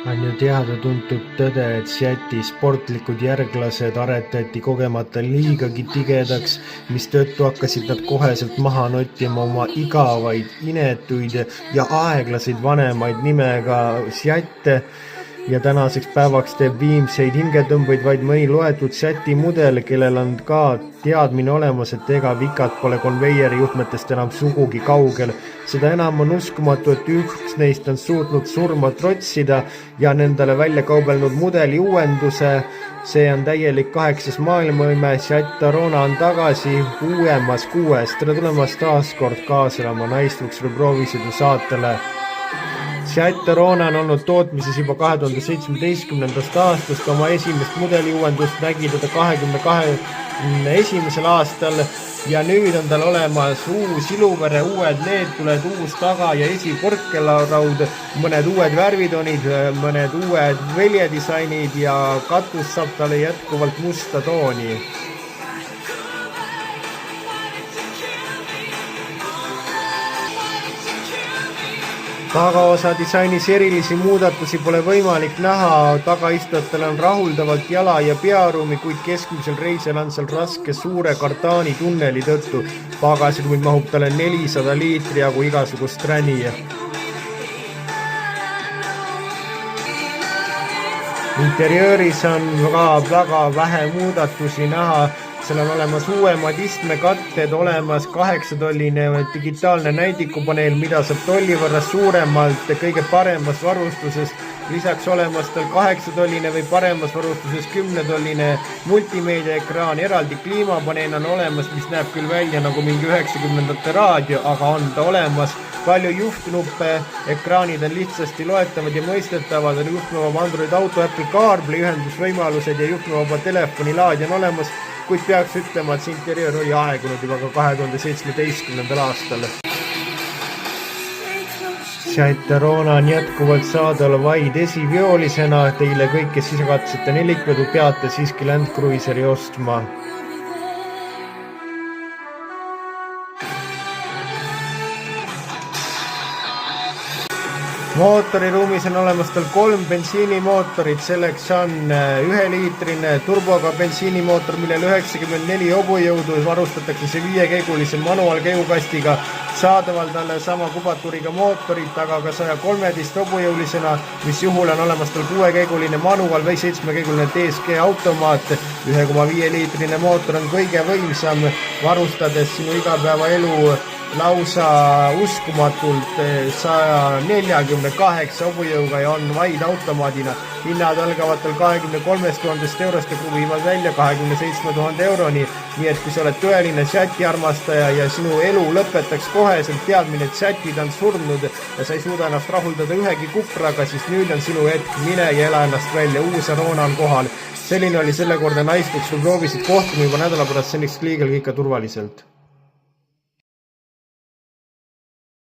On ju teada-tuntud tõde, et Seati sportlikud järglased aretati kogemata liigagi tigedaks, mistõttu hakkasid nad koheselt maha nottima oma igavaid, inetuid ja aeglaseid vanemaid nimega Seatte ja tänaseks päevaks teeb viimseid hingetõmbeid vaid mõni loetud Seati mudel, kellel on ka teadmine olemas, et ega vikad pole konveieri juhtmetest enam sugugi kaugel. Seda enam on uskumatu, et üks neist on suutnud surma trotsida ja nendele välja kaubelnud mudeli uuenduse. See on täielik 8. maailmaime, Seat Arona on tagasi uuemas 6. Tere tulemast taas kord kaasa oma naistvuks või proovisõidu saatele. Seat Arona on olnud tootmises juba 2017. aastast, oma esimest mudeli uuendust nägi teda 2021. aastal ja nüüd on tal olemas uus iluvere, uued LED-tuled, uus taga- ja esikorkelaraud, mõned uued värvitonid, mõned uued väljadisainid ja katus saab talle jätkuvalt musta tooni. Tagaosa disainis erilisi muudatusi pole võimalik näha, tagaistujatel on rahuldavalt jala- ja pearuumi, kuid keskmisel reisel on seal raske suure kardaani tunneli tõttu. Pagasruumid mahub talle 400 liitri jagu igasugust räni. Interiööris on väga vähe muudatusi näha. Seal on olemas uuemad istmekatted, olemas 8-tolline digitaalne näidikupaneel, mida saab tolli võrra suuremalt kõige paremas varustuses. Lisaks olemas tal 8-tolline või paremas varustuses 10-tolline multimeediaekraan, eraldi kliimapaneel on olemas, mis näeb küll välja nagu mingi 90-ndate raadio, aga on ta olemas. Palju juhtnuppe, ekraanid on lihtsasti loetavad ja mõistetavad, on juhtmevaba Android Auto, Apple CarPlay ühendusvõimalused ja juhtmevaba telefoni laadija on olemas, kuid peaks ütlema, et see interiöör oli aegunud juba ka 2017. aastal. Seat Arona on jätkuvalt saadal vaid esiviolisena. Teile kõik, kes ise katsete nelikvedu, peate siiski Land Cruiseri ostma. Mootoriruumis on olemas tal 3 bensiinimootorid, selleks on 1-liitrine turboga bensiinimootor, millel 94 hobujõudu, varustatakse see 5-käigulise manuaalkäigukastiga, saadaval talle sama kubatuuriga mootorit, aga ka 113 hobujõulisena, mis juhul on olemas tal 6-käiguline manuaal või 7-käiguline DSG automaat. 1,5-liitrine mootor on kõige võimsam, varustades sinu igapäevaelu lausa uskumatult 148 hobujõuga ja on vaid automaadina. Hinnad algavad tal 23 000 eurost ja viivad välja 27 000 euroni. Nii et kui sa oled tõeline Seati armastaja ja sinu elu lõpetaks koheselt teadmine, et Seatid on surnud ja sa ei suuda ennast rahuldada ühegi kupraga, siis nüüd on sinu hetk, mine ja ela ennast välja. Uus Arona on kohal. Selline oli sellekordne naistvuks või proovisid, kohtume juba nädala pärast, seniks kliigelge ikka turvaliselt.